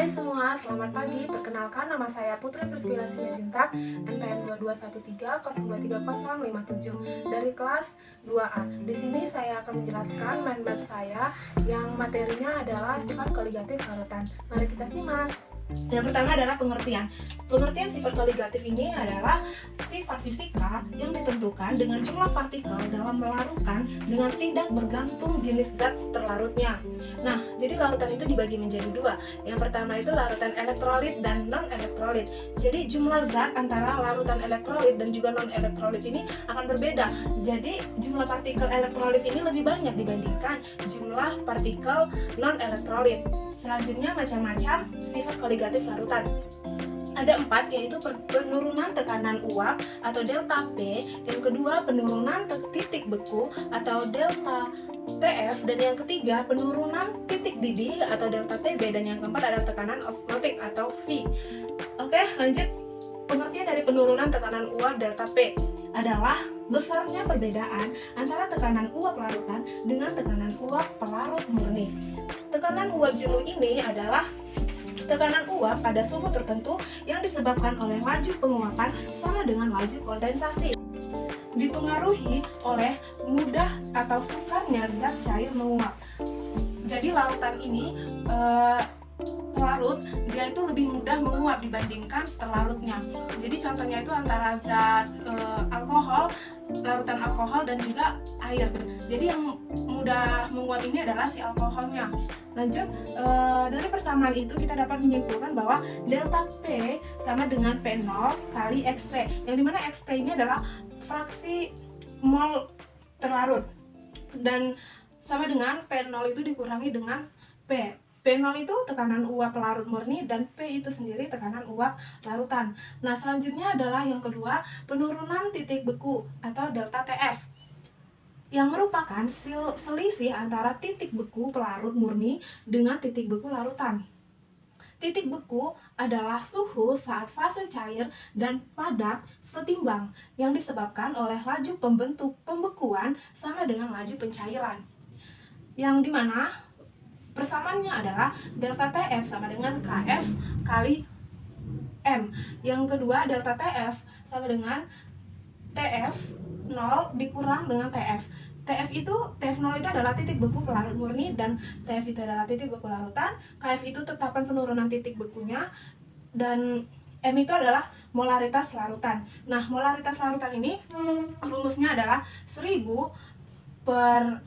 Hai semua, selamat pagi. Perkenalkan, nama saya Putri Priscilla Simanjuntak, NPM 2213-0233057 dari kelas 2A. Di sini saya akan menjelaskan mind map saya yang materinya adalah sifat koligatif larutan. Mari kita simak. Yang pertama adalah pengertian. Pengertian sifat koligatif ini adalah sifat fisika yang ditentukan dengan jumlah partikel dalam larutan dengan tidak bergantung jenis zat terlarutnya. Nah, jadi larutan itu dibagi menjadi dua. Yang pertama itu larutan elektrolit dan non-elektrolit. Jadi jumlah zat antara larutan elektrolit dan juga non-elektrolit ini akan berbeda. Jadi jumlah partikel elektrolit ini lebih banyak dibandingkan jumlah partikel non-elektrolit. Selanjutnya macam-macam sifat koligatif larutan. Ada 4, yaitu penurunan tekanan uap atau delta P, yang kedua penurunan titik beku atau delta TF, dan yang ketiga penurunan titik didih atau delta TB, dan yang keempat ada tekanan osmotik atau V. Oke, lanjut. Pengertian dari penurunan tekanan uap delta P adalah besarnya perbedaan antara tekanan uap larutan dengan tekanan uap pelarut murni. Tekanan uap jenuh ini adalah tekanan uap pada suhu tertentu yang disebabkan oleh laju penguapan sama dengan laju kondensasi. Dipengaruhi oleh mudah atau sukarnya zat cair menguap. Jadi larutan ini pelarut dia itu lebih mudah menguap dibandingkan terlarutnya. Jadi contohnya itu antara zat alkohol, larutan alkohol dan juga air. Jadi yang mudah menguap ini adalah si alkoholnya. Lanjut, dari persamaan itu kita dapat menyimpulkan bahwa delta P sama dengan P0 kali XT, yang dimana XT ini adalah fraksi mol terlarut, dan sama dengan P0 itu dikurangi dengan P. P0 itu tekanan uap pelarut murni dan P itu sendiri tekanan uap larutan. Nah, selanjutnya adalah yang kedua, penurunan titik beku atau delta TF, yang merupakan selisih antara titik beku pelarut murni dengan titik beku larutan. Titik beku adalah suhu saat fase cair dan padat setimbang yang disebabkan oleh laju pembekuan sama dengan laju pencairan, yang dimana persamaannya adalah delta TF sama dengan KF kali M. Yang kedua, delta TF sama dengan TF 0 dikurang dengan TF. TF0 itu adalah titik beku pelarut murni dan TF itu adalah titik beku larutan. KF itu tetapan penurunan titik bekunya, dan M itu adalah molaritas larutan. Nah, molaritas larutan ini rumusnya adalah 1000 per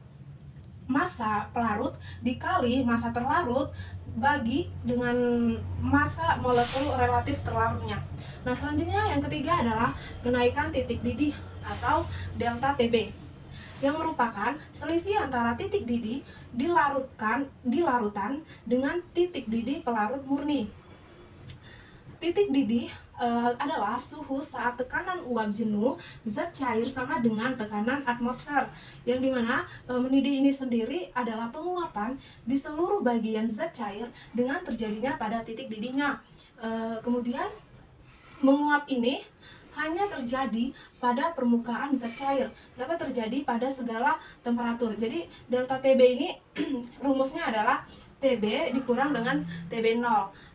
massa pelarut dikali massa terlarut bagi dengan massa molekul relatif terlarutnya. Nah, selanjutnya yang ketiga adalah kenaikan titik didih atau delta TB, yang merupakan selisih antara titik didih di larutan dengan titik didih pelarut murni. Titik didih adalah suhu saat tekanan uap jenuh zat cair sama dengan tekanan atmosfer, yang dimana mendidih ini sendiri adalah penguapan di seluruh bagian zat cair dengan terjadinya pada titik didihnya. Kemudian menguap ini hanya terjadi pada permukaan zat cair, dapat terjadi pada segala temperatur. Jadi delta TB ini rumusnya adalah TB dikurang dengan TB0,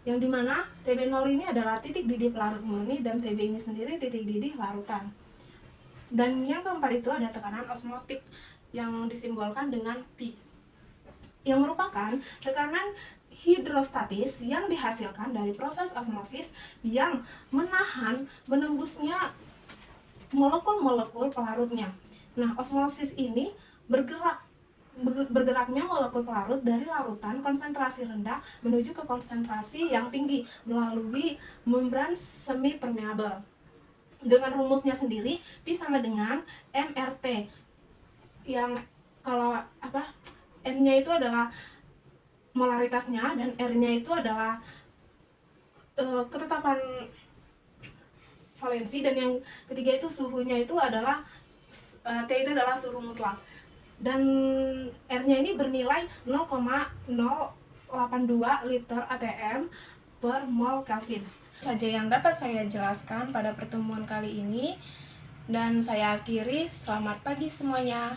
yang dimana TB0 ini adalah titik didih pelarut murni dan TB ini sendiri titik didih larutan. Dan yang keempat itu ada tekanan osmotik yang disimbolkan dengan P, yang merupakan tekanan hidrostatis yang dihasilkan dari proses osmosis yang menahan menembusnya molekul-molekul pelarutnya. Nah, osmosis ini bergeraknya molekul pelarut dari larutan konsentrasi rendah menuju ke konsentrasi yang tinggi melalui membran semi permeabel. Dengan rumusnya sendiri, P sama dengan MRT, yang kalau M-nya itu adalah molaritasnya dan R-nya itu adalah ketetapan valensi, dan yang ketiga itu suhunya itu adalah T itu adalah suhu mutlak, dan R-nya ini bernilai 0,082 liter atm per mol Kelvin. Saja yang dapat saya jelaskan pada pertemuan kali ini, dan saya akhiri. Selamat pagi semuanya.